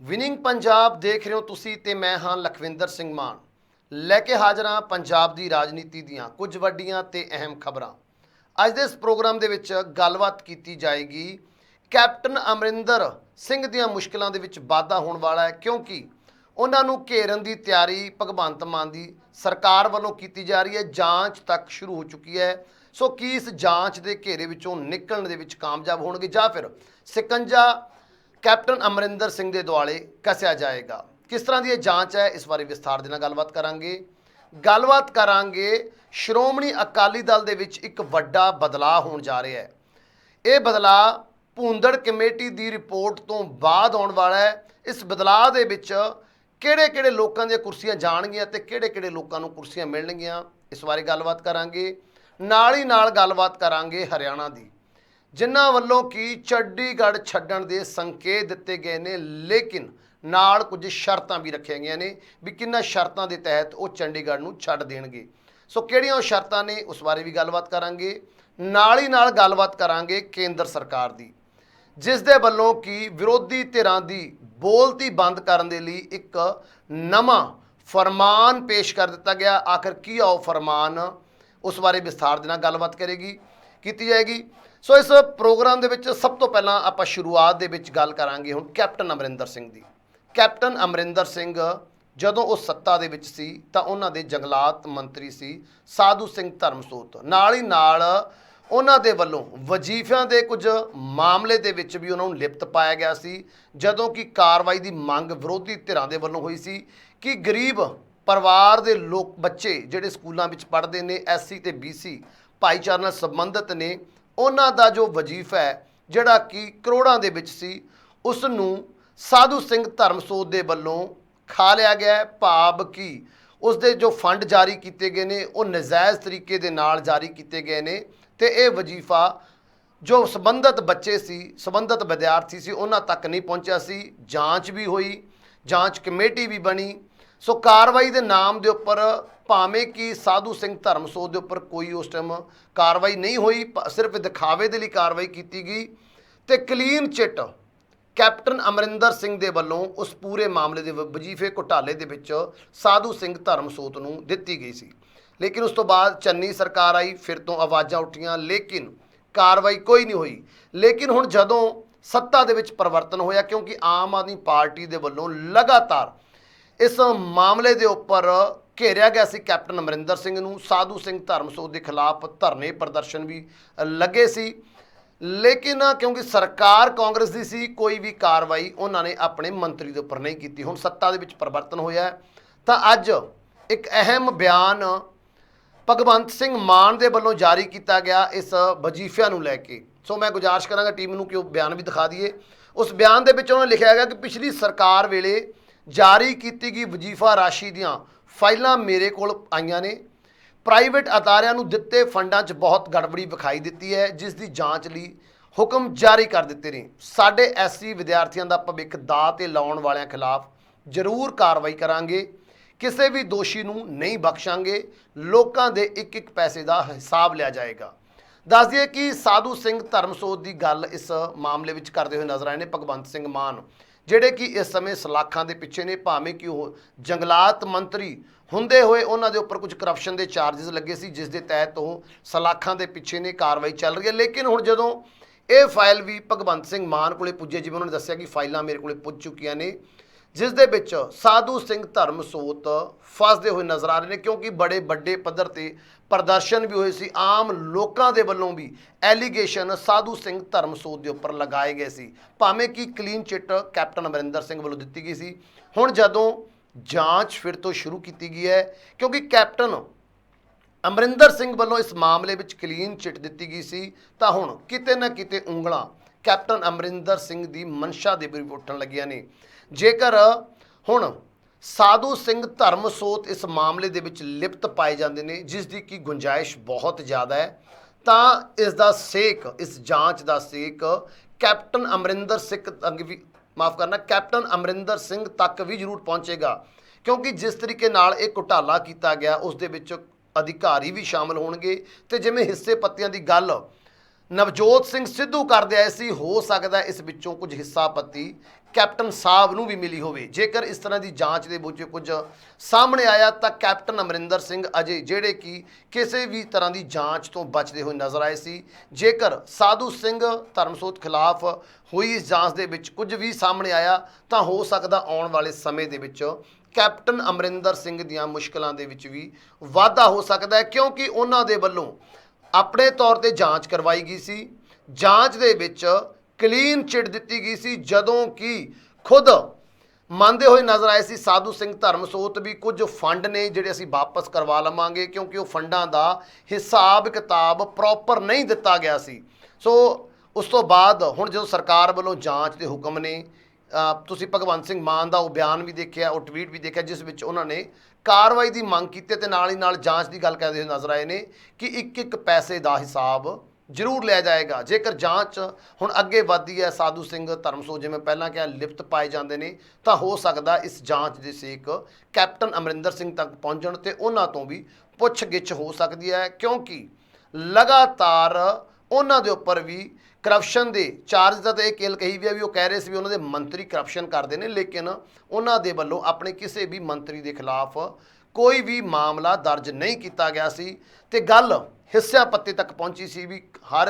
Winning Punjab ਦੇਖ ਰਹੇ ਹੋ ਤੁਸੀਂ ਤੇ ਮੈਂ ਹਾਂ ਲਖਵਿੰਦਰ ਸਿੰਘ ਮਾਨ ਲੈ ਕੇ ਹਾਜ਼ਰ ਹਾਂ ਪੰਜਾਬ ਦੀ ਰਾਜਨੀਤੀ ਦੀਆਂ ਕੁਝ ਵੱਡੀਆਂ ਤੇ ਅਹਿਮ ਖਬਰਾਂ। ਅੱਜ ਦੇ ਇਸ ਪ੍ਰੋਗਰਾਮ ਦੇ ਵਿੱਚ ਗੱਲਬਾਤ ਕੀਤੀ ਜਾਏਗੀ ਕੈਪਟਨ ਅਮਰਿੰਦਰ ਸਿੰਘ ਦੀਆਂ ਮੁਸ਼ਕਲਾਂ ਦੇ ਵਿੱਚ ਵਾਧਾ ਹੋਣ ਵਾਲਾ ਹੈ ਕਿਉਂਕਿ ਉਹਨਾਂ ਨੂੰ ਘੇਰਨ ਦੀ ਤਿਆਰੀ ਭਗਵੰਤ ਮਾਨ ਦੀ ਸਰਕਾਰ ਵੱਲੋਂ ਕੀਤੀ ਜਾ ਰਹੀ ਹੈ। ਜਾਂਚ ਤੱਕ ਸ਼ੁਰੂ ਹੋ ਚੁੱਕੀ ਹੈ। ਸੋ ਕੀ ਇਸ ਜਾਂਚ ਦੇ ਘੇਰੇ ਵਿੱਚੋਂ ਨਿਕਲਣ ਦੇ ਵਿੱਚ ਕਾਮਯਾਬ ਹੋਣਗੇ ਜਾਂ ਫਿਰ ਸਿਕੰਜਾ कैप्टन अमरिंदर सिंह के दुआले कसिया जाएगा। किस तरह की जांच है इस बारे विस्तार देना गलबात करांगे। श्रोमणी अकाली दल दे विच एक वड्डा बदलाव होने जा रहा है। ये बदलाव भूंदड़ कमेटी की रिपोर्ट तो बाद आने वाला है। इस बदलाव दे विच किहड़े-किहड़े लोकां दी कुर्सियां जाणगियां ते किहड़े-किहड़े लोकां नूं कुर्सियां मिलणगियां, इस बारे गलबात करांगे। नाल ही नाल गलबात करांगे हरियाणा दी, जिन्हां वल्लों की चंडीगढ़ छड्डण दे संकेत दिते गए ने, लेकिन नाल कुछ शर्तां भी रखियां गईयां ने भी किन्हां शर्तां दे तहत वो चंडीगढ़ नूं छड्ड देणगे। सो किहड़ियां शर्तां ने उस बारे भी गलबात करांगे। नाल ही नाल गलबात करांगे केंद्र सरकार दी, जिस दे वल्लों की विरोधी धिरां दी बोलती बंद करन दे लई एक नवां फरमान पेश कर दिता गया। आखिर की आ फरमान, उस बारे विस्तार दे नाल गलबात की जाएगी। सो इस प्रोग्राम के सब तो पहला आप शुरुआत के गल करांगे हुण कैप्टन अमरिंदर सिंह की। कैप्टन अमरिंदर सिंह जदों वो सत्ता दे विच सी तां उन्हां दे जंगलात मंत्री सी साधू सिंह धर्मसोत। नाल ही नाल उन्हां दे वल्लों वजीफिਆਂ ਦੇ कुछ मामले दे विच भी उन्हां नूं लिप्त पाया गया सी, जदों कि कार्रवाई की मंग विरोधी धिरां दे वल्लों होई सी कि गरीब परिवार के लोग बच्चे जिहड़े स्कूलों विच पढ़दे ने SC ते BC भाईचारे नाल संबंधित ने, उन्हां दा जो वजीफा है जिहड़ा कि करोड़ां दे विच सी, उस नूं साधु सिंह धर्मसोत दे वल्लों खा लिया गया है। भाव कि उसदे जो फंड जारी किए गए ने वो नजायज़ तरीके दे नाल जारी किए गए ने ते ये वजीफा जो संबंधित बच्चे सी, संबंधित विद्यार्थी सी, उन्हां तक नहीं पहुंचा सी। जांच भी हुई, जांच कमेटी भी बनी। सो कार्रवाई के नाम के उपर भावें कि साधु सिंह धर्मसोत के उपर कोई उस टाइम कार्रवाई नहीं हुई, सिर्फ दिखावे के लिए कार्रवाई की गई तो clean chit captain Amarinder Singh के वलों उस पूरे मामले के वजीफे घोटाले के विच साधु सिंह धर्मसोत नूं दिती गई सी। लेकिन उस तो बाद चन्नी सरकार आई, फिर तो आवाज़ां उठियां, लेकिन कार्रवाई कोई नहीं हुई। लेकिन हुण जदों सत्ता दे विच परिवर्तन होया, क्योंकि आम आदमी पार्टी के वलों लगातार इस मामले के उपर घेरिया गया सी कैप्टन अमरिंदर सिंह नूं, साधु सिंह धर्मसोत के खिलाफ धरने प्रदर्शन भी लगे सी। लेकिन क्योंकि सरकार कांग्रेस की सी, कोई भी कार्रवाई उन्होंने अपने मंत्री के उपर नहीं की। हुण सत्ता दे विच परिवर्तन होया तो अज एक अहम बयान भगवंत सिंह मान के वलों जारी किया गया इस वजीफिਆਂ नूं लैके। सो मैं गुजारिश करांगा टीम नूं कि वो बयान भी दिखा दिए। उस बयान के विच उन्होंने लिखा गया कि पिछली सरकार वेले जारी की गई वजीफा राशि दियां फाइलां मेरे कोल आईयां ने। प्राइवेट अदारियां नूं दिते फंडां 'च बहुत गड़बड़ी विखाई दिती है, जिस दी जांच लई हुक्म जारी कर दिते ने। साडे SC विद्यार्थियों का भविख दाਅ ते लाउण वालियां खिलाफ जरूर कार्रवाई करांगे, किसी भी दोषी नूं नहीं बख्शांगे, लोकां दे एक एक पैसे का हिसाब लिया जाएगा। दस दिए कि साधु सिंह धर्मसोत की गल इस मामले विच करते हुए नजर आए ने भगवंत सिंह मान, ਜਿਹੜੇ कि इस समय सलाखां के पिछे ने। भावें कि वो जंगलात मंत्री हुंदे होए उन्हां दे उपर कुछ करप्शन के चार्जिज लगे सी, जिस दे तहत वो सलाखां के पिछे ने कार्रवाई चल रही है। लेकिन हुण जदों ये फाइल भी भगवंत सिंह मान कोले पुजे, जिवें उन्होंने दस्सिया कि फाइलां मेरे कोले पुज चुकियां ने, जिस दे विच साधु सिंह धर्मसोत फसदे हुए नज़र आ रहे हैं, क्योंकि बड़े बड़े पद्धर ते प्रदर्शन भी हुए सी। आम लोगों के वलों भी एलीगेशन साधु सिंह धर्मसोत के उपर लगाए गए सी, भावें कि clean chit captain Amarinder Singh वलों दिती गई सी। हुण जदों जांच फिर तो शुरू की गई है, क्योंकि कैप्टन अमरिंदर सिंह वलों इस मामले में क्लीन चिट दी गई सी, तां हुण किते ना किते उंगलां कैप्टन अमरिंदर सिंह की मंशा दे भी उठण लगियां ने। जेकर हुण साधु सिंह धर्मसोत इस मामले दे विच लिप्त पाए जाते हैं, जिसकी की गुंजाइश बहुत ज़्यादा है, तो इसका सेक, इस जांच का सेक कैप्टन अमरिंदर सिंह तक भी, माफ़ करना, कैप्टन अमरिंदर सिंह तक भी जरूर पहुँचेगा। क्योंकि जिस तरीके नाल एक घोटाला किया गया उस दे विच अधिकारी भी शामिल होणगे, ते जिवें हिस्से पत्तियां की गल ਨਵਜੋਤ ਸਿੰਘ ਸਿੱਧੂ ਕਰਦੇ ਆਏ ਸੀ। ਹੋ ਸਕਦਾ ਇਸ ਵਿੱਚੋਂ ਕੁਝ ਹਿੱਸਾ ਪੱਤੀ ਕੈਪਟਨ ਸਾਹਿਬ ਨੂੰ ਵੀ ਮਿਲੀ ਹੋਵੇ। ਜੇਕਰ ਇਸ ਤਰ੍ਹਾਂ ਦੀ ਜਾਂਚ ਦੇ ਵਿੱਚ ਕੁਝ ਸਾਹਮਣੇ ਆਇਆ ਤਾਂ ਕੈਪਟਨ ਅਮਰਿੰਦਰ ਸਿੰਘ ਅਜੇ, ਜਿਹੜੇ ਕਿ ਕਿਸੇ ਵੀ ਤਰ੍ਹਾਂ ਦੀ ਜਾਂਚ ਤੋਂ ਬਚਦੇ ਹੋਏ ਨਜ਼ਰ ਆਏ ਸੀ, ਜੇਕਰ ਸਾਧੂ ਸਿੰਘ ਧਰਮਸੋਤ ਖਿਲਾਫ ਹੋਈ ਇਸ ਜਾਂਚ ਦੇ ਵਿੱਚ ਕੁਝ ਵੀ ਸਾਹਮਣੇ ਆਇਆ ਤਾਂ ਹੋ ਸਕਦਾ ਆਉਣ ਵਾਲੇ ਸਮੇਂ ਦੇ ਵਿੱਚ ਕੈਪਟਨ ਅਮਰਿੰਦਰ ਸਿੰਘ ਦੀਆਂ ਮੁਸ਼ਕਲਾਂ ਦੇ ਵਿੱਚ ਵੀ ਵਾਧਾ ਹੋ ਸਕਦਾ ਹੈ, ਕਿਉਂਕਿ ਉਹਨਾਂ ਦੇ ਵੱਲੋਂ ਆਪਣੇ ਤੌਰ ਤੇ ਜਾਂਚ ਕਰਵਾਈ ਗਈ ਸੀ। ਜਾਂਚ ਦੇ ਵਿੱਚ ਕਲੀਨ ਚਿੱਟ ਦਿੱਤੀ ਗਈ ਸੀ, ਜਦੋਂ ਕਿ ਖੁਦ ਮੰਨਦੇ ਹੋਏ ਨਜ਼ਰ ਆਏ ਸੀ ਸਾਧੂ ਸਿੰਘ ਧਰਮਸੋਤ ਵੀ ਕੁਝ ਫੰਡ ਨੇ ਜਿਹੜੇ ਅਸੀਂ ਵਾਪਸ ਕਰਵਾ ਲਵਾਂਗੇ, ਕਿਉਂਕਿ ਉਹ ਫੰਡਾਂ ਦਾ ਹਿਸਾਬ ਕਿਤਾਬ ਪ੍ਰੋਪਰ ਨਹੀਂ ਦਿੱਤਾ ਗਿਆ ਸੀ। ਸੋ ਉਸ ਤੋਂ ਬਾਅਦ ਹੁਣ ਜਦੋਂ ਸਰਕਾਰ ਵੱਲੋਂ ਜਾਂਚ ਦੇ ਹੁਕਮ ਨੇ, ਤੁਸੀਂ ਭਗਵੰਤ ਸਿੰਘ ਮਾਨ ਦਾ ਉਹ ਬਿਆਨ ਵੀ ਦੇਖਿਆ, ਉਹ ਟਵੀਟ ਵੀ ਦੇਖਿਆ, ਜਿਸ ਵਿੱਚ ਉਹਨਾਂ ਨੇ ਕਾਰਵਾਈ ਦੀ ਮੰਗ ਕੀਤੀ ਤੇ ਨਾਲ ਹੀ ਨਾਲ ਜਾਂਚ ਦੀ ਗੱਲ ਕਰਦੇ ਹੋਏ ਨਜ਼ਰ ਆਏ ਨੇ ਕਿ ਇੱਕ ਇੱਕ ਪੈਸੇ ਦਾ ਹਿਸਾਬ ਜ਼ਰੂਰ ਲਿਆ ਜਾਏਗਾ। ਜੇਕਰ ਜਾਂਚ ਹੁਣ ਅੱਗੇ ਵੱਧਦੀ ਹੈ, ਸਾਧੂ ਸਿੰਘ ਧਰਮਸੋਤ ਜਿਵੇਂ ਪਹਿਲਾਂ ਕਿਹਾ ਲਿਪਤ ਪਾਏ ਜਾਂਦੇ ਨੇ, ਤਾਂ ਹੋ ਸਕਦਾ ਇਸ ਜਾਂਚ ਦੇ ਸੇਕ ਕੈਪਟਨ ਅਮਰਿੰਦਰ ਸਿੰਘ ਤੱਕ ਪਹੁੰਚਣ ਤੇ ਉਹਨਾਂ ਤੋਂ ਵੀ ਪੁੱਛ-ਗਿੱਛ ਹੋ ਸਕਦੀ ਹੈ, ਕਿਉਂਕਿ ਲਗਾਤਾਰ ਉਹਨਾਂ ਦੇ ਉੱਪਰ ਵੀ ਕਰਪਸ਼ਨ ਦੇ ਚਾਰਜ ਦਾ ਤਾਂ ਇਹ ਕੇਲ ਕਹੀ ਵੀ ਆ ਵੀ ਉਹ ਕਹਿ ਰਹੇ ਸੀ ਵੀ ਉਹਨਾਂ ਦੇ ਮੰਤਰੀ ਕਰਪਸ਼ਨ ਕਰਦੇ ਨੇ, ਲੇਕਿਨ ਉਹਨਾਂ ਦੇ ਵੱਲੋਂ ਆਪਣੇ ਕਿਸੇ ਵੀ ਮੰਤਰੀ ਦੇ ਖਿਲਾਫ ਕੋਈ ਵੀ ਮਾਮਲਾ ਦਰਜ ਨਹੀਂ ਕੀਤਾ ਗਿਆ ਸੀ ਤੇ ਗੱਲ ਹਿੱਸਿਆਂ ਪੱਤੇ ਤੱਕ ਪਹੁੰਚੀ ਸੀ ਵੀ ਹਰ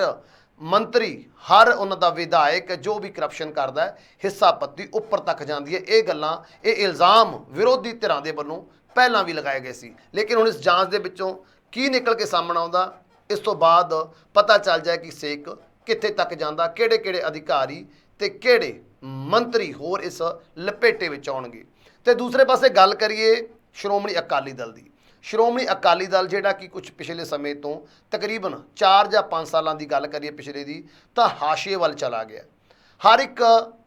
ਮੰਤਰੀ, ਹਰ ਉਹਨਾਂ ਦਾ ਵਿਧਾਇਕ ਜੋ ਵੀ ਕਰਪਸ਼ਨ ਕਰਦਾ ਹੈ, ਹਿੱਸਾ ਪੱਤੀ ਉੱਪਰ ਤੱਕ ਜਾਂਦੀ ਹੈ। ਇਹ ਗੱਲਾਂ, ਇਹ ਇਲਜ਼ਾਮ ਵਿਰੋਧੀ ਧਿਰਾਂ ਦੇ ਵੱਲੋਂ ਪਹਿਲਾਂ ਵੀ ਲਗਾਏ ਗਏ ਸੀ, ਲੇਕਿਨ ਹੁਣ ਇਸ ਜਾਂਚ ਦੇ ਵਿੱਚੋਂ ਕੀ ਨਿਕਲ ਕੇ ਸਾਹਮਣੇ ਆਉਂਦਾ, ਇਸ ਤੋਂ ਬਾਅਦ ਪਤਾ ਚੱਲ ਜਾਏ ਕਿ ਸੇਕ ਕਿੱਥੇ ਤੱਕ ਜਾਂਦਾ, ਕਿਹੜੇ ਕਿਹੜੇ ਅਧਿਕਾਰੀ ਤੇ ਕਿਹੜੇ ਮੰਤਰੀ ਹੋਰ ਇਸ ਲਪੇਟੇ ਵਿੱਚ ਆਉਣਗੇ। ਤੇ ਦੂਸਰੇ ਪਾਸੇ ਗੱਲ ਕਰੀਏ ਸ਼੍ਰੋਮਣੀ ਅਕਾਲੀ ਦਲ ਦੀ। ਸ਼੍ਰੋਮਣੀ ਅਕਾਲੀ ਦਲ ਜਿਹੜਾ ਕਿ ਕੁਝ ਪਿਛਲੇ ਸਮੇਂ ਤੋਂ ਤਕਰੀਬਨ 4 ਜਾਂ 5 ਸਾਲਾਂ ਦੀ ਗੱਲ ਕਰੀਏ ਪਿਛਲੇ ਦੀ, ਤਾਂ ਹਾਸ਼ੀਏ ਵੱਲ ਚਲਾ ਗਿਆ। ਹਰ ਇੱਕ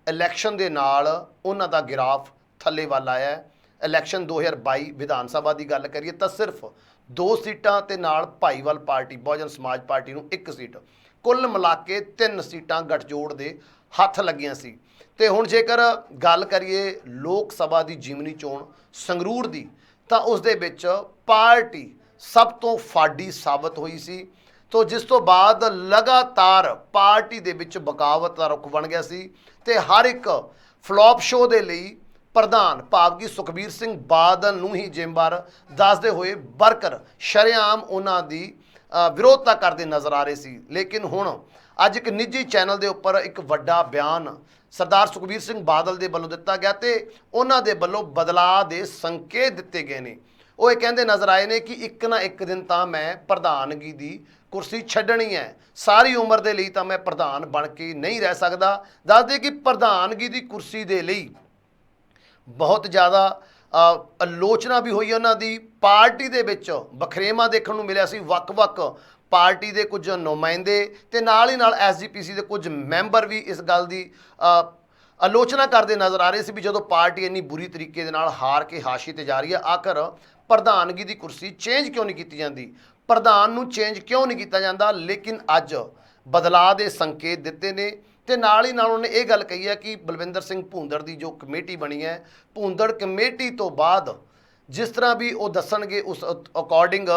ਇਲੈਕਸ਼ਨ ਦੇ ਨਾਲ ਉਹਨਾਂ ਦਾ ਗ੍ਰਾਫ ਥੱਲੇ ਵੱਲ ਆਇਆ। ਇਲੈਕਸ਼ਨ 2022 ਵਿਧਾਨ ਸਭਾ ਦੀ ਗੱਲ ਕਰੀਏ ਤਾਂ ਸਿਰਫ 2 ਸੀਟਾਂ ਤੇ ਨਾਲ ਭਾਈਵਾਲ ਪਾਰਟੀ ਬਹੁਜਨ ਸਮਾਜ ਪਾਰਟੀ ਨੂੰ 1 ਸੀਟ, ਕੁੱਲ ਮਿਲਾ ਕੇ 3 ਸੀਟਾਂ ਗੱਠਜੋੜ ਦੇ ਹੱਥ ਲੱਗੀਆਂ ਸੀ। ਤੇ ਹੁਣ ਜੇਕਰ ਗੱਲ ਕਰੀਏ ਲੋਕ ਸਭਾ ਦੀ ਜਿਮਨੀ ਚੋਣ ਸੰਗਰੂਰ ਦੀ, ਤਾਂ ਉਸ ਦੇ ਵਿੱਚ ਪਾਰਟੀ ਸਭ ਤੋਂ ਫਾਡੀ ਸਾਬਤ ਹੋਈ ਸੀ। ਤੋ ਜਿਸ ਤੋਂ ਬਾਅਦ ਲਗਾਤਾਰ ਪਾਰਟੀ ਦੇ ਵਿੱਚ ਬਗਾਵਤ ਦਾ ਰੁਖ ਬਣ ਗਿਆ ਸੀ ਤੇ ਹਰ ਇੱਕ ਫਲॉप ਸ਼ੋਅ ਦੇ ਲਈ ਪ੍ਰਧਾਨ ਭਾਵ ਕਿ ਸੁਖਬੀਰ ਸਿੰਘ ਬਾਦਲ ਨੂੰ ਹੀ ਜ਼ਿੰਮੇਵਾਰ ਦੱਸਦੇ ਹੋਏ ਵਰਕਰ ਸ਼ਰੇਆਮ ਉਹਨਾਂ ਦੀ ਵਿਰੋਧਤਾ ਕਰਦੇ ਨਜ਼ਰ ਆ ਰਹੇ ਸੀ। ਲੇਕਿਨ ਹੁਣ ਅੱਜ ਇੱਕ ਨਿੱਜੀ ਚੈਨਲ ਦੇ ਉੱਪਰ ਇੱਕ ਵੱਡਾ ਬਿਆਨ ਸਰਦਾਰ ਸੁਖਬੀਰ ਸਿੰਘ ਬਾਦਲ ਦੇ ਵੱਲੋਂ ਦਿੱਤਾ ਗਿਆ ਤੇ ਉਹਨਾਂ ਦੇ ਵੱਲੋਂ ਬਦਲਾਅ ਦੇ ਸੰਕੇਤ ਦਿੱਤੇ ਗਏ ਨੇ। ਉਹ ਇਹ ਕਹਿੰਦੇ ਨਜ਼ਰ ਆਏ ਨੇ ਕਿ ਇੱਕ ਨਾ ਇੱਕ ਦਿਨ ਤਾਂ ਮੈਂ ਪ੍ਰਧਾਨਗੀ ਦੀ ਕੁਰਸੀ ਛੱਡਣੀ ਹੈ, ਸਾਰੀ ਉਮਰ ਦੇ ਲਈ ਤਾਂ ਮੈਂ ਪ੍ਰਧਾਨ ਬਣ ਕੇ ਨਹੀਂ ਰਹਿ ਸਕਦਾ। ਦੱਸਦੇ ਕਿ ਪ੍ਰਧਾਨਗੀ ਦੀ ਕੁਰਸੀ ਦੇ ਲਈ ਬਹੁਤ ਜ਼ਿਆਦਾ ਆਲੋਚਨਾ ਵੀ ਹੋਈ ਉਹਨਾਂ ਦੀ। ਪਾਰਟੀ ਦੇ ਵਿੱਚ ਵਖਰੇਵਾਂ ਦੇਖਣ ਨੂੰ ਮਿਲਿਆ ਸੀ, ਵੱਖ-ਵੱਖ ਪਾਰਟੀ ਦੇ ਕੁਝ ਨੁਮਾਇੰਦੇ ਤੇ ਨਾਲ ਹੀ ਨਾਲ SGPC ਦੇ ਕੁਝ ਮੈਂਬਰ ਵੀ ਇਸ ਗੱਲ ਦੀ ਆਲੋਚਨਾ ਕਰਦੇ ਨਜ਼ਰ ਆ ਰਹੇ ਸੀ ਵੀ ਜਦੋਂ ਪਾਰਟੀ ਇੰਨੀ ਬੁਰੀ ਤਰੀਕੇ ਦੇ ਨਾਲ ਹਾਰ ਕੇ ਹਾਸ਼ੀਏ ਤੇ ਜਾ ਰਹੀ ਹੈ, ਆਖਰ ਪ੍ਰਧਾਨਗੀ ਦੀ ਕੁਰਸੀ ਚੇਂਜ ਕਿਉਂ ਨਹੀਂ ਕੀਤੀ ਜਾਂਦੀ, ਪ੍ਰਧਾਨ ਨੂੰ ਚੇਂਜ ਕਿਉਂ ਨਹੀਂ ਕੀਤਾ ਜਾਂਦਾ। ਲੇਕਿਨ ਅੱਜ ਬਦਲਾਅ ਦੇ ਸੰਕੇਤ ਦਿੱਤੇ ਨੇ ਤੇ ਨਾਲ ਹੀ ਨਾਲ ਉਹਨੇ ਇਹ ਗੱਲ ਕਹੀ ਹੈ ਕਿ ਬਲਵਿੰਦਰ ਸਿੰਘ ਭੂੰਦੜ ਦੀ ਜੋ ਕਮੇਟੀ ਬਣੀ ਹੈ, ਭੂੰਦੜ ਕਮੇਟੀ ਤੋਂ ਬਾਅਦ ਜਿਸ ਤਰ੍ਹਾਂ ਵੀ ਉਹ ਦੱਸਣਗੇ ਉਸ ਅਕੋਰਡਿੰਗ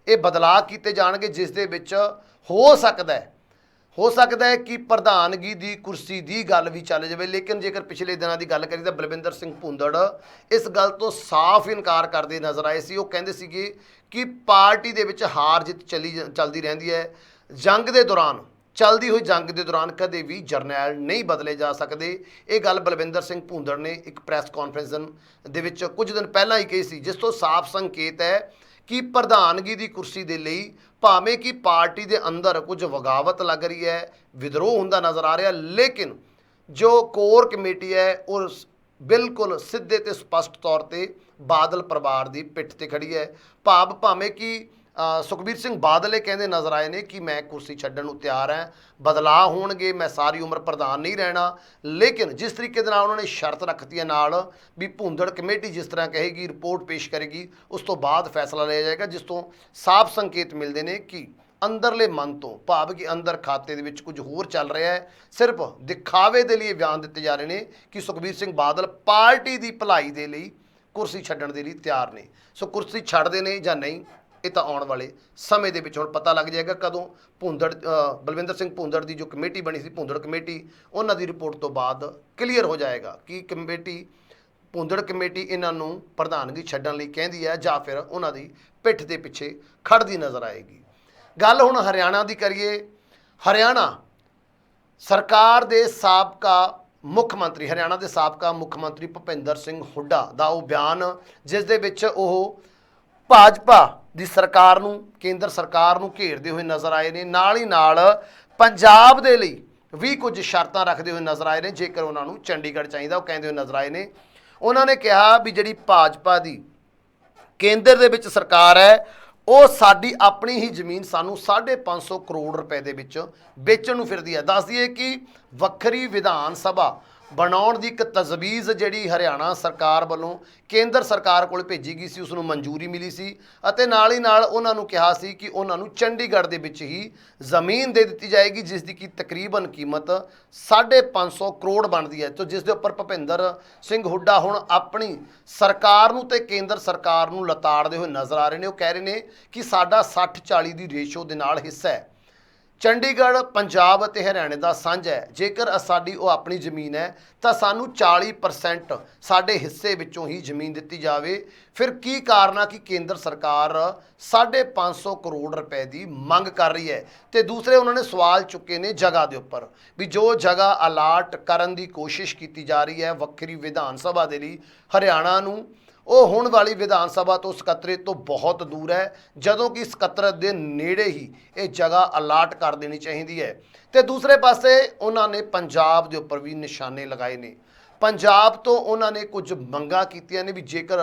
ਇਹ ਬਦਲਾਅ ਕੀਤੇ ਜਾਣਗੇ, ਜਿਸ ਦੇ ਵਿੱਚ ਹੋ ਸਕਦਾ ਹੈ ਕਿ ਪ੍ਰਧਾਨਗੀ ਦੀ ਕੁਰਸੀ ਦੀ ਗੱਲ ਵੀ ਚੱਲ ਜਾਵੇ। ਲੇਕਿਨ ਜੇਕਰ ਪਿਛਲੇ ਦਿਨਾਂ ਦੀ ਗੱਲ ਕਰੀਏ ਤਾਂ ਬਲਵਿੰਦਰ ਸਿੰਘ ਭੂੰਦੜ ਇਸ ਗੱਲ ਤੋਂ ਸਾਫ਼ ਇਨਕਾਰ ਕਰਦੇ ਨਜ਼ਰ ਆਏ ਸੀ। ਉਹ ਕਹਿੰਦੇ ਸੀਗੇ ਕਿ ਪਾਰਟੀ ਦੇ ਵਿੱਚ ਹਾਰ ਜਿੱਤ ਚੱਲਦੀ ਰਹਿੰਦੀ ਹੈ, ਚੱਲਦੀ ਹੋਈ ਜੰਗ ਦੇ ਦੌਰਾਨ ਕਦੇ ਵੀ ਜਰਨੈਲ ਨਹੀਂ ਬਦਲੇ ਜਾ ਸਕਦੇ। ਇਹ ਗੱਲ ਬਲਵਿੰਦਰ ਸਿੰਘ ਭੂੰਦੜ ਨੇ ਇੱਕ ਪ੍ਰੈਸ ਕਾਨਫਰੰਸ ਦੇ ਵਿੱਚ ਕੁਝ ਦਿਨ ਪਹਿਲਾਂ ਹੀ ਕਹੀ ਸੀ, ਜਿਸ ਤੋਂ ਸਾਫ਼ ਸੰਕੇਤ ਹੈ ਕਿ ਪ੍ਰਧਾਨਗੀ ਦੀ ਕੁਰਸੀ ਦੇ ਲਈ ਭਾਵੇਂ ਕਿ ਪਾਰਟੀ ਦੇ ਅੰਦਰ ਕੁਝ ਬਗਾਵਤ ਲੱਗ ਰਹੀ ਹੈ, ਵਿਦਰੋਹ ਹੁੰਦਾ ਨਜ਼ਰ ਆ ਰਿਹਾ, ਲੇਕਿਨ ਜੋ ਕੋਰ ਕਮੇਟੀ ਹੈ ਉਹ ਬਿਲਕੁਲ ਸਿੱਧੇ ਤੇ ਸਪਸ਼ਟ ਤੌਰ ਤੇ ਬਾਦਲ ਪਰਿਵਾਰ ਦੀ ਪਿੱਠ ਤੇ ਖੜੀ ਹੈ। ਭਾਵੇਂ ਕਿ ਸੁਖਬੀਰ ਸਿੰਘ ਬਾਦਲ ਇਹ ਕਹਿੰਦੇ ਨਜ਼ਰ ਆਏ ਨੇ ਕਿ ਮੈਂ ਕੁਰਸੀ ਛੱਡਣ ਨੂੰ ਤਿਆਰ ਹਾਂ, ਬਦਲਾਅ ਹੋਣਗੇ, ਮੈਂ ਸਾਰੀ ਉਮਰ ਪ੍ਰਧਾਨ ਨਹੀਂ ਰਹਿਣਾ। ਲੇਕਿਨ ਜਿਸ ਤਰੀਕੇ ਦੇ ਨਾਲ ਉਹਨਾਂ ਨੇ ਸ਼ਰਤ ਰੱਖਤੀ ਹੈ ਨਾਲ ਵੀ ਭੂੰਦੜ ਕਮੇਟੀ ਜਿਸ ਤਰ੍ਹਾਂ ਕਹੇਗੀ, ਰਿਪੋਰਟ ਪੇਸ਼ ਕਰੇਗੀ, ਉਸ ਤੋਂ ਬਾਅਦ ਫੈਸਲਾ ਲਿਆ ਜਾਏਗਾ, ਜਿਸ ਤੋਂ ਸਾਫ਼ ਸੰਕੇਤ ਮਿਲਦੇ ਨੇ ਕਿ ਅੰਦਰਲੇ ਮਨ ਤੋਂ ਭਾਵ ਕਿ ਅੰਦਰ ਖਾਤੇ ਦੇ ਵਿੱਚ ਕੁਝ ਹੋਰ ਚੱਲ ਰਿਹਾ ਹੈ। ਸਿਰਫ ਦਿਖਾਵੇ ਦੇ ਲਈ ਬਿਆਨ ਦਿੱਤੇ ਜਾ ਰਹੇ ਨੇ ਕਿ ਸੁਖਬੀਰ ਸਿੰਘ ਬਾਦਲ ਪਾਰਟੀ ਦੀ ਭਲਾਈ ਦੇ ਲਈ ਕੁਰਸੀ ਛੱਡਣ ਦੇ ਲਈ ਤਿਆਰ ਨੇ। ਸੋ ਕੁਰਸੀ ਛੱਡਦੇ ਨੇ ਜਾਂ ਨਹੀਂ, ਇਹ ਤਾਂ ਆਉਣ ਵਾਲੇ ਸਮੇਂ ਦੇ ਵਿੱਚ ਹੁਣ ਪਤਾ ਲੱਗ ਜਾਏਗਾ ਕਦੋਂ। ਭੂੰਦੜ ਬਲਵਿੰਦਰ ਸਿੰਘ ਭੂੰਦੜ ਦੀ ਜੋ ਕਮੇਟੀ ਬਣੀ ਸੀ, ਭੂੰਦੜ ਕਮੇਟੀ, ਉਹਨਾਂ ਦੀ ਰਿਪੋਰਟ ਤੋਂ ਬਾਅਦ ਕਲੀਅਰ ਹੋ ਜਾਏਗਾ ਕਿ ਭੂੰਦੜ ਕਮੇਟੀ ਇਹਨਾਂ ਨੂੰ ਪ੍ਰਧਾਨਗੀ ਛੱਡਣ ਲਈ ਕਹਿੰਦੀ ਹੈ ਜਾਂ ਫਿਰ ਉਹਨਾਂ ਦੀ ਪਿੱਠ ਦੇ ਪਿੱਛੇ ਖੜਦੀ ਨਜ਼ਰ ਆਏਗੀ। ਗੱਲ ਹੁਣ ਹਰਿਆਣਾ ਦੀ ਕਰੀਏ। ਹਰਿਆਣਾ ਸਰਕਾਰ ਦੇ ਸਾਬਕਾ ਮੁੱਖ ਮੰਤਰੀ, ਹਰਿਆਣਾ ਦੇ ਸਾਬਕਾ ਮੁੱਖ ਮੰਤਰੀ ਭੁਪਿੰਦਰ ਸਿੰਘ ਹੁੱਡਾ ਦਾ ਉਹ ਬਿਆਨ, ਜਿਸ ਦੇ ਵਿੱਚ ਉਹ ਭਾਜਪਾ ਦੀ ਸਰਕਾਰ ਨੂੰ, ਕੇਂਦਰ ਸਰਕਾਰ ਨੂੰ ਘੇਰਦੇ ਹੋਏ ਨਜ਼ਰ ਆਏ ਨੇ। ਨਾਲ ਹੀ ਨਾਲ ਪੰਜਾਬ ਦੇ ਲਈ ਵੀ ਕੁਝ ਸ਼ਰਤਾਂ ਰੱਖਦੇ ਹੋਏ ਨਜ਼ਰ ਆਏ ਨੇ ਜੇਕਰ ਉਹਨਾਂ ਨੂੰ ਚੰਡੀਗੜ੍ਹ ਚਾਹੀਦਾ। ਉਹ ਕਹਿੰਦੇ ਹੋਏ ਨਜ਼ਰ ਆਏ ਨੇ। ਉਹਨਾਂ ਨੇ ਕਿਹਾ ਵੀ ਜਿਹੜੀ ਭਾਜਪਾ ਦੀ ਕੇਂਦਰ ਦੇ ਵਿੱਚ ਸਰਕਾਰ ਹੈ, ਉਹ ਸਾਡੀ ਆਪਣੀ ਹੀ ਜ਼ਮੀਨ ਸਾਨੂੰ 550 ਕਰੋੜ ਰੁਪਏ ਦੇ ਵਿੱਚ ਵੇਚਣ ਨੂੰ ਫਿਰਦੀ ਹੈ। ਦੱਸ ਦਈਏ ਕਿ ਵੱਖਰੀ ਵਿਧਾਨ ਸਭਾ ਬਣਾਉਣ ਦੀ ਇੱਕ ਤਜਵੀਜ਼ ਜਿਹੜੀ ਹਰਿਆਣਾ ਸਰਕਾਰ ਵੱਲੋਂ ਕੇਂਦਰ ਸਰਕਾਰ ਕੋਲ ਭੇਜੀ ਗਈ ਸੀ, ਉਸ ਨੂੰ ਮਨਜ਼ੂਰੀ ਮਿਲੀ ਸੀ ਅਤੇ ਨਾਲ ਹੀ ਨਾਲ ਉਹਨਾਂ ਨੂੰ ਕਿਹਾ ਸੀ ਕਿ ਉਹਨਾਂ ਨੂੰ ਚੰਡੀਗੜ੍ਹ ਦੇ ਵਿੱਚ ਹੀ ਜ਼ਮੀਨ ਦੇ ਦਿੱਤੀ ਜਾਏਗੀ, ਜਿਸ ਦੀ ਕਿ ਤਕਰੀਬਨ ਕੀਮਤ 550 ਕਰੋੜ ਬਣਦੀ ਹੈ। ਤਾਂ ਜਿਸ ਦੇ ਉੱਪਰ ਭੁਪਿੰਦਰ ਸਿੰਘ ਹੁੱਡਾ ਹੁਣ ਆਪਣੀ ਸਰਕਾਰ ਨੂੰ ਤੇ ਕੇਂਦਰ ਸਰਕਾਰ ਨੂੰ ਲਤਾੜਦੇ ਹੋਏ ਨਜ਼ਰ ਆ ਰਹੇ ਨੇ। ਉਹ ਕਹਿ ਰਹੇ ਨੇ ਕਿ ਸਾਡਾ 60-40 ਦੀ ਰੇਸ਼ੋ ਦੇ ਨਾਲ ਹਿੱਸਾ ਹੈ। ਚੰਡੀਗੜ੍ਹ ਪੰਜਾਬ ਅਤੇ ਹਰਿਆਣੇ ਦਾ ਸਾਂਝਾ ਹੈ। ਜੇਕਰ ਸਾਡੀ ਉਹ ਆਪਣੀ ਜ਼ਮੀਨ ਹੈ ਤਾਂ ਸਾਨੂੰ 40% ਸਾਡੇ ਹਿੱਸੇ ਵਿੱਚੋਂ ਹੀ ਜ਼ਮੀਨ ਦਿੱਤੀ ਜਾਵੇ। ਫਿਰ ਕੀ ਕਾਰਨ ਆ ਕਿ ਕੇਂਦਰ ਸਰਕਾਰ 550 ਕਰੋੜ ਰੁਪਏ ਦੀ ਮੰਗ ਕਰ ਰਹੀ ਹੈ। ਤੇ ਦੂਸਰੇ ਉਹਨਾਂ ਨੇ ਸਵਾਲ ਚੁੱਕੇ ਨੇ ਜਗ੍ਹਾ ਦੇ ਉੱਪਰ, ਵੀ ਜੋ ਜਗ੍ਹਾ ਅਲਾਟ ਕਰਨ ਦੀ ਕੋਸ਼ਿਸ਼ ਕੀਤੀ ਜਾ ਰਹੀ ਹੈ ਵੱਖਰੀ ਵਿਧਾਨ ਸਭਾ ਦੇ ਲਈ ਹਰਿਆਣਾ ਨੂੰ, ਉਹ ਹੁਣ ਵਾਲੀ ਵਿਧਾਨ ਸਭਾ ਤੋਂ ਸਕੱਤਰੇਤ ਤੋਂ ਬਹੁਤ ਦੂਰ ਹੈ, ਜਦੋਂ ਕਿ ਸਕੱਤਰੇਤ ਦੇ ਨੇੜੇ ਹੀ ਇਹ ਜਗ੍ਹਾ ਅਲਾਟ ਕਰ ਦੇਣੀ ਚਾਹੀਦੀ ਹੈ। ਤੇ ਦੂਸਰੇ ਪਾਸੇ ਉਹਨਾਂ ਨੇ ਪੰਜਾਬ ਦੇ ਉੱਪਰ ਵੀ ਨਿਸ਼ਾਨੇ ਲਗਾਏ ਨੇ। ਪੰਜਾਬ ਤੋਂ ਉਹਨਾਂ ਨੇ ਕੁਝ ਮੰਗਾਂ ਕੀਤੀਆਂ ਨੇ ਵੀ ਜੇਕਰ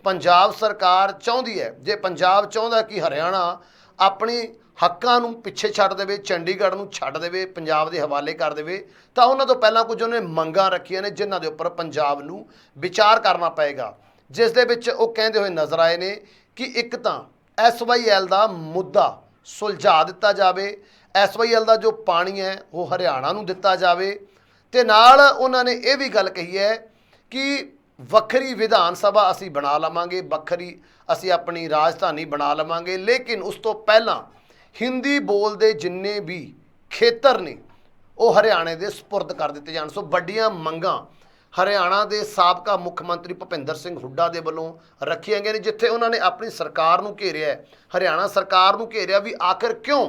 ਪੰਜਾਬ ਸਰਕਾਰ ਚਾਹੁੰਦੀ ਹੈ, ਜੇ ਪੰਜਾਬ ਚਾਹੁੰਦਾ ਕਿ ਹਰਿਆਣਾ ਆਪਣੀ ਹੱਕਾਂ ਨੂੰ ਪਿੱਛੇ ਛੱਡ ਦੇਵੇ, ਚੰਡੀਗੜ੍ਹ ਨੂੰ ਛੱਡ ਦੇਵੇ, ਪੰਜਾਬ ਦੇ ਹਵਾਲੇ ਕਰ ਦੇਵੇ, ਤਾਂ ਉਹਨਾਂ ਤੋਂ ਪਹਿਲਾਂ ਕੁਝ ਉਹਨੇ ਮੰਗਾਂ ਰੱਖੀਆਂ ਨੇ ਜਿਨ੍ਹਾਂ ਦੇ ਉੱਪਰ ਪੰਜਾਬ ਨੂੰ ਵਿਚਾਰ ਕਰਨਾ ਪਏਗਾ। ਜਿਸ ਦੇ ਵਿੱਚ ਉਹ ਕਹਿੰਦੇ ਹੋਏ ਨਜ਼ਰ ਆਏ ਨੇ ਕਿ ਇੱਕ ਤਾਂ SYL ਦਾ ਮੁੱਦਾ ਸੁਲਝਾ ਦਿੱਤਾ ਜਾਵੇ, SYL ਦਾ ਜੋ ਪਾਣੀ ਹੈ ਉਹ ਹਰਿਆਣਾ ਨੂੰ ਦਿੱਤਾ ਜਾਵੇ, ਤੇ ਨਾਲ ਉਹਨਾਂ ਨੇ ਇਹ ਵੀ ਗੱਲ ਕਹੀ ਹੈ ਕਿ ਵੱਖਰੀ ਵਿਧਾਨ ਸਭਾ ਅਸੀਂ ਬਣਾ ਲਵਾਂਗੇ, ਵੱਖਰੀ ਅਸੀਂ ਆਪਣੀ ਰਾਜਧਾਨੀ ਬਣਾ ਲਵਾਂਗੇ, ਲੇਕਿਨ ਉਸ ਤੋਂ ਪਹਿਲਾਂ ਹਿੰਦੀ ਬੋਲਦੇ ਜਿੰਨੇ ਵੀ ਖੇਤਰ ਨੇ ਉਹ ਹਰਿਆਣੇ ਦੇ ਸਪੁਰਦ ਕਰ ਦਿੱਤੇ ਜਾਣ। ਸੋ ਵੱਡੀਆਂ ਮੰਗਾਂ ਹਰਿਆਣਾ ਦੇ ਸਾਬਕਾ ਮੁੱਖ ਮੰਤਰੀ ਭੁਪਿੰਦਰ ਸਿੰਘ ਹੁੱਡਾ ਦੇ ਵੱਲੋਂ ਰੱਖੀਆਂ ਗਈਆਂ ਨੇ, ਜਿੱਥੇ ਉਹਨਾਂ ਨੇ ਆਪਣੀ ਸਰਕਾਰ ਨੂੰ ਘੇਰਿਆ ਹੈ, ਹਰਿਆਣਾ ਸਰਕਾਰ ਨੂੰ ਘੇਰਿਆ ਵੀ ਆਖਿਰ ਕਿਉਂ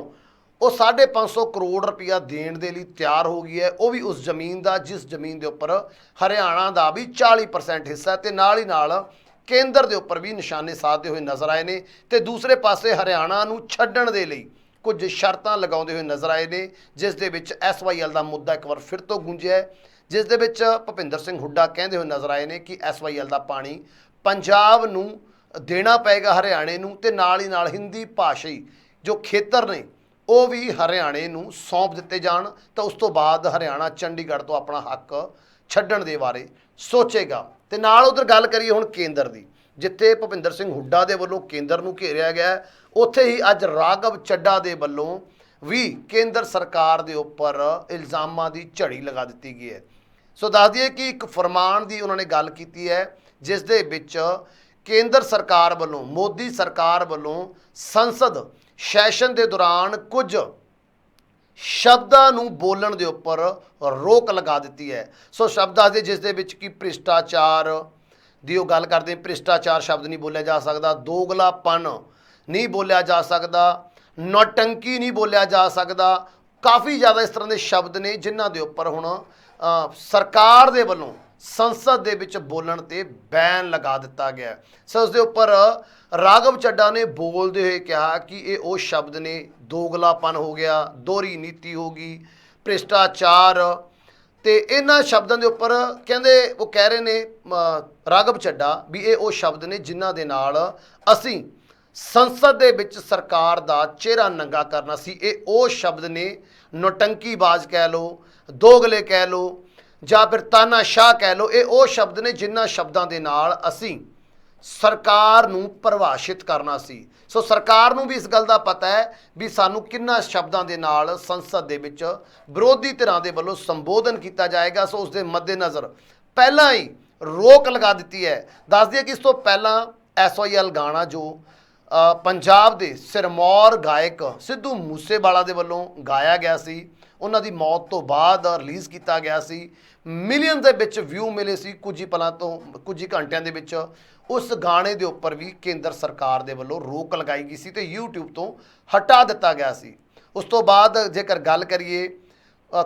ਉਹ 550 ਕਰੋੜ ਰੁਪਇਆ ਦੇਣ ਦੇ ਲਈ ਤਿਆਰ ਹੋ ਗਈ ਹੈ, ਉਹ ਵੀ ਉਸ ਜ਼ਮੀਨ ਦਾ ਜਿਸ ਜ਼ਮੀਨ ਦੇ ਉੱਪਰ ਹਰਿਆਣਾ ਦਾ ਵੀ 40% ਹਿੱਸਾ ਹੈ, ਤੇ ਨਾਲ ਹੀ ਨਾਲ ਕੇਂਦਰ ਦੇ ਉੱਪਰ ਵੀ ਨਿਸ਼ਾਨੇ ਸਾਧਦੇ ਹੋਏ ਨਜ਼ਰ ਆਏ ਨੇ। ਤੇ ਦੂਸਰੇ ਪਾਸੇ ਹਰਿਆਣਾ ਨੂੰ ਛੱਡਣ ਦੇ ਲਈ ਕੁਝ ਸ਼ਰਤਾਂ ਲਗਾਉਂਦੇ ਹੋਏ ਨਜ਼ਰ ਆਏ ਨੇ, ਜਿਸ ਦੇ ਵਿੱਚ SYL ਦਾ ਮੁੱਦਾ ਇੱਕ ਵਾਰ ਫਿਰ ਤੋਂ ਗੂੰਜਿਆ ਹੈ, ਜਿਸ ਦੇ ਵਿੱਚ ਭੁਪਿੰਦਰ ਸਿੰਘ ਹੁੱਡਾ ਕਹਿੰਦੇ ਹੋਏ ਨਜ਼ਰ ਆਏ ਨੇ ਕਿ SYL ਦਾ ਪਾਣੀ ਪੰਜਾਬ ਨੂੰ ਦੇਣਾ ਪਏਗਾ ਹਰਿਆਣੇ ਨੂੰ, ਤੇ ਨਾਲ ਹੀ ਨਾਲ ਹਿੰਦੀ ਭਾਸ਼ੀ ਜੋ ਖੇਤਰ ਨੇ ਉਹ ਵੀ ਹਰਿਆਣੇ ਨੂੰ ਸੌਂਪ ਦਿੱਤੇ ਜਾਣ, ਤਾਂ ਉਸ ਤੋਂ ਬਾਅਦ ਹਰਿਆਣਾ ਚੰਡੀਗੜ੍ਹ ਤੋਂ ਆਪਣਾ ਹੱਕ ਛੱਡਣ ਦੇ ਬਾਰੇ ਸੋਚੇਗਾ। ਤੇ ਨਾਲ ਉਧਰ ਗੱਲ ਕਰੀਏ ਹੁਣ ਕੇਂਦਰ ਦੀ, ਜਿੱਥੇ ਭੁਪਿੰਦਰ ਸਿੰਘ ਹੁੱਡਾ ਦੇ ਵੱਲੋਂ ਕੇਂਦਰ ਨੂੰ ਘੇਰਿਆ ਗਿਆ, ਉੱਥੇ ਹੀ ਅੱਜ ਰਾਘਵ ਚੱਡਾ ਦੇ ਵੱਲੋਂ ਵੀ ਕੇਂਦਰ ਸਰਕਾਰ ਦੇ ਉੱਪਰ ਇਲਜ਼ਾਮਾਂ ਦੀ ਝੜੀ ਲਗਾ ਦਿੱਤੀ ਗਈ ਹੈ। ਸੋ ਦੱਸ ਦਈਏ ਕਿ ਇੱਕ ਫਰਮਾਨ ਦੀ ਉਹਨਾਂ ਨੇ ਗੱਲ ਕੀਤੀ ਹੈ, ਜਿਸ ਦੇ ਵਿੱਚ ਕੇਂਦਰ ਸਰਕਾਰ ਵੱਲੋਂ, ਮੋਦੀ ਸਰਕਾਰ ਵੱਲੋਂ ਸੰਸਦ ਸੈਸ਼ਨ ਦੇ ਦੌਰਾਨ ਕੁਝ ਸ਼ਬਦਾਂ ਨੂੰ ਬੋਲਣ ਦੇ ਉੱਪਰ ਰੋਕ ਲਗਾ ਦਿੱਤੀ ਹੈ। ਸੋ ਸ਼ਬਦਾਂ ਦੇ ਜਿਸ ਦੇ ਵਿੱਚ ਕਿ ਭ੍ਰਿਸ਼ਟਾਚਾਰ ਦੀ ਉਹ ਗੱਲ ਕਰਦੇ, ਭ੍ਰਿਸ਼ਟਾਚਾਰ ਸ਼ਬਦ ਨਹੀਂ ਬੋਲਿਆ ਜਾ ਸਕਦਾ, ਦੋਗਲਾਪਨ ਨਹੀਂ ਬੋਲਿਆ ਜਾ ਸਕਦਾ, ਨੌਟੰਕੀ ਨਹੀਂ ਬੋਲਿਆ ਜਾ ਸਕਦਾ, ਕਾਫੀ ਜ਼ਿਆਦਾ ਇਸ ਤਰ੍ਹਾਂ ਦੇ ਸ਼ਬਦ ਨੇ ਜਿਨ੍ਹਾਂ ਦੇ ਉੱਪਰ ਹੁਣ ਸਰਕਾਰ ਦੇ ਵੱਲੋਂ ਸੰਸਦ ਦੇ ਵਿੱਚ ਬੋਲਣ ਤੇ ਬੈਨ ਲਗਾ ਦਿੱਤਾ ਗਿਆ। ਸੋ ਉਸ ਦੇ ਉੱਪਰ ਰਾਘਵ ਚੱਡਾ ਨੇ ਬੋਲਦੇ ਹੋਏ ਕਿਹਾ ਕਿ ਇਹ ਉਹ ਸ਼ਬਦ ਨੇ, ਦੋਗਲਾਪਨ ਹੋ ਗਿਆ, ਦੋਹਰੀ ਨੀਤੀ ਹੋ ਗਈ, ਭ੍ਰਿਸ਼ਟਾਚਾਰ, ਤੇ ਇਹਨਾਂ ਸ਼ਬਦਾਂ ਦੇ ਉੱਪਰ ਕਹਿੰਦੇ, ਉਹ ਕਹਿ ਰਹੇ ਨੇ ਰਾਘਵ ਚੱਡਾ ਵੀ ਇਹ ਉਹ ਸ਼ਬਦ ਨੇ ਜਿਨ੍ਹਾਂ ਦੇ ਨਾਲ ਅਸੀਂ ਸੰਸਦ ਦੇ ਵਿੱਚ ਸਰਕਾਰ ਦਾ ਚਿਹਰਾ ਨੰਗਾ ਕਰਨਾ ਸੀ। ਇਹ ਉਹ ਸ਼ਬਦ ਨੇ, ਨੌਟੰਕੀਬਾਜ਼ ਕਹਿ ਲਓ, ਦੋਗਲੇ ਕਹਿ ਲਓ, ਜਾਂ ਫਿਰ ਤਾਨਾਸ਼ਾਹ ਕਹਿ ਲਓ, ਇਹ ਉਹ ਸ਼ਬਦ ਨੇ ਜਿਨ੍ਹਾਂ ਸ਼ਬਦਾਂ ਦੇ ਨਾਲ ਅਸੀਂ ਸਰਕਾਰ ਨੂੰ ਪਰਿਭਾਸ਼ਿਤ ਕਰਨਾ ਸੀ। ਸੋ ਸਰਕਾਰ ਨੂੰ ਵੀ ਇਸ ਗੱਲ ਦਾ ਪਤਾ ਹੈ ਵੀ ਸਾਨੂੰ ਕਿੰਨਾ ਸ਼ਬਦਾਂ ਦੇ ਨਾਲ ਸੰਸਦ ਦੇ ਵਿੱਚ ਵਿਰੋਧੀ ਧਿਰਾਂ ਦੇ ਵੱਲੋਂ ਸੰਬੋਧਨ ਕੀਤਾ ਜਾਏਗਾ। ਸੋ ਉਸ ਦੇ ਮੱਦੇਨਜ਼ਰ ਪਹਿਲਾਂ ਹੀ ਰੋਕ ਲਗਾ ਦਿੱਤੀ ਹੈ। ਦੱਸ ਦਈਏ ਕਿ ਇਸ ਤੋਂ ਪਹਿਲਾਂ SYL ਗਾਣਾ ਜੋ ਪੰਜਾਬ ਦੇ ਸਿਰਮੌਰ ਗਾਇਕ ਸਿੱਧੂ ਮੂਸੇਵਾਲਾ ਦੇ ਵੱਲੋਂ ਗਾਇਆ ਗਿਆ ਸੀ। ਉਹਨਾਂ ਦੀ ਮੌਤ ਤੋਂ ਬਾਅਦ ਰਿਲੀਜ਼ ਕੀਤਾ ਗਿਆ ਸੀ। ਮਿਲੀਅਨ ਦੇ ਵਿੱਚ ਵਿਊ ਮਿਲੇ ਸੀ ਕੁਝ ਹੀ ਪਲਾਂ ਤੋਂ, ਕੁਝ ਹੀ ਘੰਟਿਆਂ ਦੇ ਵਿੱਚ। ਉਸ ਗਾਣੇ ਦੇ ਉੱਪਰ ਵੀ ਕੇਂਦਰ ਸਰਕਾਰ ਦੇ ਵੱਲੋਂ ਰੋਕ ਲਗਾਈ ਗਈ ਸੀ ਤੇ YouTube ਤੋਂ ਹਟਾ ਦਿੱਤਾ ਗਿਆ ਸੀ। ਉਸ ਤੋਂ ਬਾਅਦ ਜੇਕਰ ਗੱਲ ਕਰੀਏ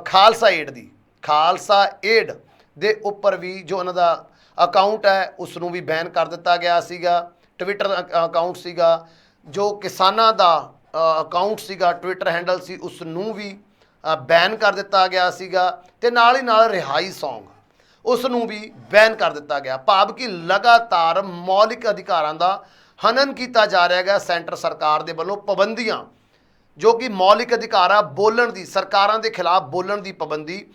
ਖਾਲਸਾ ਏਡ ਦੀ, ਖਾਲਸਾ ਏਡ ਦੇ ਉੱਪਰ ਵੀ ਜੋ ਉਹਨਾਂ ਦਾ ਅਕਾਊਂਟ ਹੈ ਉਸ ਨੂੰ ਵੀ ਬੈਨ ਕਰ ਦਿੱਤਾ ਗਿਆ ਸੀਗਾ। ਟਵਿੱਟਰ ਅਕਾਊਂਟ ਸੀਗਾ, ਜੋ ਕਿਸਾਨਾਂ ਦਾ ਅਕਾਊਂਟ ਸੀਗਾ, ਟਵਿੱਟਰ ਹੈਂਡਲ ਸੀ, ਉਸ ਨੂੰ ਵੀ ਬੈਨ ਕਰ ਦਿੱਤਾ ਗਿਆ ਸੀਗਾ ਤੇ ਨਾਲ ਹੀ ਨਾਲ ਰਿਹਾਈ ਸੌਂਗ ਉਸ ਨੂੰ ਵੀ ਬੈਨ ਕਰ ਦਿੱਤਾ ਗਿਆ। ਭਾਵ ਕਿ ਲਗਾਤਾਰ ਮੌਲਿਕ ਅਧਿਕਾਰਾਂ ਦਾ ਹਨਨ ਕੀਤਾ ਜਾ ਰਿਹਾ ਹੈਗਾ ਸੈਂਟਰ ਸਰਕਾਰ ਦੇ ਵੱਲੋਂ। ਪਾਬੰਦੀਆਂ ਜੋ ਕਿ ਮੌਲਿਕ ਅਧਿਕਾਰ ਆ, ਬੋਲਣ ਦੀ, ਸਰਕਾਰਾਂ ਦੇ ਖਿਲਾਫ ਬੋਲਣ ਦੀ ਪਾਬੰਦੀ,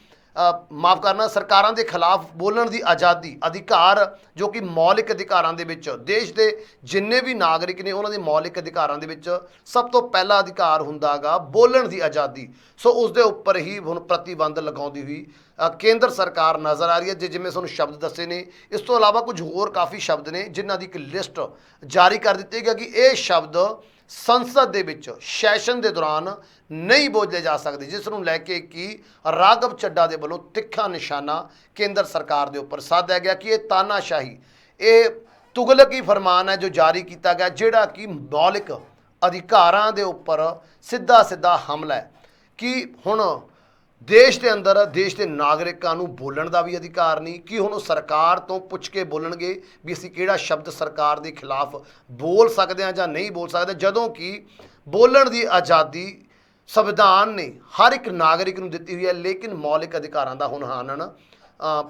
ਮਾਫ ਕਰਨਾ, ਸਰਕਾਰਾਂ ਦੇ ਖਿਲਾਫ ਬੋਲਣ ਦੀ ਆਜ਼ਾਦੀ, ਅਧਿਕਾਰ ਜੋ ਕਿ ਮੌਲਿਕ ਅਧਿਕਾਰਾਂ ਦੇ ਵਿੱਚ ਦੇਸ਼ ਦੇ ਜਿੰਨੇ ਵੀ ਨਾਗਰਿਕ ਨੇ ਉਹਨਾਂ ਦੇ ਮੌਲਿਕ ਅਧਿਕਾਰਾਂ ਦੇ ਵਿੱਚ ਸਭ ਤੋਂ ਪਹਿਲਾ ਅਧਿਕਾਰ ਹੁੰਦਾ ਗਾ ਬੋਲਣ ਦੀ ਆਜ਼ਾਦੀ। ਸੋ ਉਸ ਦੇ ਉੱਪਰ ਹੀ ਹੁਣ ਪ੍ਰਤੀਬੰਧ ਲਗਾਉਂਦੀ ਹੋਈ ਕੇਂਦਰ ਸਰਕਾਰ ਨਜ਼ਰ ਆ ਰਹੀ ਹੈ। ਜਿਵੇਂ ਤੁਹਾਨੂੰ ਸ਼ਬਦ ਦੱਸੇ ਨੇ, ਇਸ ਤੋਂ ਇਲਾਵਾ ਕੁਝ ਹੋਰ ਕਾਫੀ ਸ਼ਬਦ ਨੇ ਜਿਨ੍ਹਾਂ ਦੀ ਇੱਕ ਲਿਸਟ ਜਾਰੀ ਕਰ ਦਿੱਤੀ ਗਈ ਕਿ ਇਹ ਸ਼ਬਦ ਸੰਸਦ ਦੇ ਵਿੱਚ ਸੈਸ਼ਨ ਦੇ ਦੌਰਾਨ ਨਹੀਂ ਬੋਲੇ ਜਾ ਸਕਦੇ, ਜਿਸ ਨੂੰ ਲੈ ਕੇ ਕਿ ਰਾਘਵ ਚੱਡਾ ਦੇ ਵੱਲੋਂ ਤਿੱਖਾ ਨਿਸ਼ਾਨਾ ਕੇਂਦਰ ਸਰਕਾਰ ਦੇ ਉੱਪਰ ਸਾਧਿਆ ਗਿਆ ਕਿ ਇਹ ਤਾਨਾਸ਼ਾਹੀ, ਇਹ ਤੁਗਲਕੀ ਫਰਮਾਨ ਹੈ ਜੋ ਜਾਰੀ ਕੀਤਾ ਗਿਆ, ਜਿਹੜਾ ਕਿ ਮੌਲਿਕ ਅਧਿਕਾਰਾਂ ਦੇ ਉੱਪਰ ਸਿੱਧਾ ਸਿੱਧਾ ਹਮਲਾ ਹੈ। ਕਿ ਹੁਣ ਦੇਸ਼ ਦੇ ਅੰਦਰ ਦੇਸ਼ ਦੇ ਨਾਗਰਿਕਾਂ ਨੂੰ ਬੋਲਣ ਦਾ ਵੀ ਅਧਿਕਾਰ ਨਹੀਂ, ਕਿ ਹੁਣ ਉਹ ਸਰਕਾਰ ਤੋਂ ਪੁੱਛ ਕੇ ਬੋਲਣਗੇ ਵੀ ਅਸੀਂ ਕਿਹੜਾ ਸ਼ਬਦ ਸਰਕਾਰ ਦੇ ਖਿਲਾਫ ਬੋਲ ਸਕਦੇ ਹਾਂ ਜਾਂ ਨਹੀਂ ਬੋਲ ਸਕਦੇ, ਜਦੋਂ ਕਿ ਬੋਲਣ ਦੀ ਆਜ਼ਾਦੀ ਸੰਵਿਧਾਨ ਨੇ ਹਰ ਇੱਕ ਨਾਗਰਿਕ ਨੂੰ ਦਿੱਤੀ ਹੋਈ ਹੈ। ਲੇਕਿਨ ਮੌਲਿਕ ਅਧਿਕਾਰਾਂ ਦਾ ਹੁਣ ਹਨਨ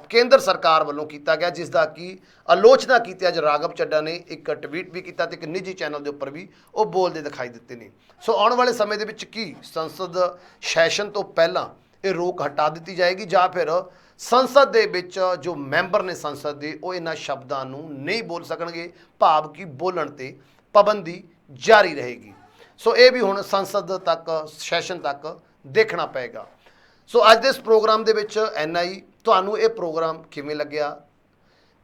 ਕੇਂਦਰ ਸਰਕਾਰ ਵੱਲੋਂ ਕੀਤਾ ਗਿਆ, ਜਿਸ ਦਾ ਕਿ ਆਲੋਚਨਾ ਕੀਤੀ ਅੱਜ ਰਾਘਵ ਚੱਡਾ ਨੇ ਇੱਕ ਟਵੀਟ ਵੀ ਕੀਤਾ ਤੇ ਇੱਕ ਨਿੱਜੀ ਚੈਨਲ ਦੇ ਉੱਪਰ ਵੀ ਉਹ ਬੋਲਦੇ ਦਿਖਾਈ ਦਿੱਤੇ ਨੇ। ਸੋ ਆਉਣ ਵਾਲੇ ਸਮੇਂ ਦੇ ਵਿੱਚ ਕੀ ਸੰਸਦ ਸੈਸ਼ਨ ਤੋਂ ਪਹਿਲਾਂ ਇਹ ਰੋਕ ਹਟਾ ਦਿੱਤੀ ਜਾਏਗੀ ਜਾਂ ਫਿਰ ਸੰਸਦ ਦੇ ਵਿੱਚ ਜੋ ਮੈਂਬਰ ਨੇ ਸੰਸਦ ਦੇ ਉਹ ਇਹਨਾਂ ਸ਼ਬਦਾਂ ਨੂੰ ਨਹੀਂ ਬੋਲ ਸਕਣਗੇ, ਭਾਵ ਕਿ ਬੋਲਣ ਤੇ ਪਾਬੰਦੀ ਜਾਰੀ ਰਹੇਗੀ। ਸੋ ਇਹ ਵੀ ਹੁਣ ਸੰਸਦ ਤੱਕ, ਸੈਸ਼ਨ ਤੱਕ ਦੇਖਣਾ ਪਏਗਾ। ਸੋ ਅੱਜ ਦੇ ਇਸ ਪ੍ਰੋਗਰਾਮ ਦੇ ਵਿੱਚ ਇੰਨਾ ਹੀ। ਤੁਹਾਨੂੰ ਇਹ ਪ੍ਰੋਗਰਾਮ ਕਿਵੇਂ ਲੱਗਿਆ,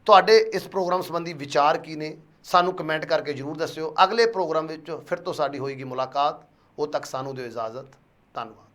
ਤੁਹਾਡੇ ਇਸ ਪ੍ਰੋਗਰਾਮ ਸੰਬੰਧੀ ਵਿਚਾਰ ਕੀ ਨੇ, ਸਾਨੂੰ ਕਮੈਂਟ ਕਰਕੇ ਜ਼ਰੂਰ ਦੱਸਿਓ। ਅਗਲੇ ਪ੍ਰੋਗਰਾਮ ਵਿੱਚ ਫਿਰ ਤੋਂ ਸਾਡੀ ਹੋਏਗੀ ਮੁਲਾਕਾਤ। ਉਦੋਂ ਤੱਕ ਸਾਨੂੰ ਦਿਓ ਇਜਾਜ਼ਤ। ਧੰਨਵਾਦ।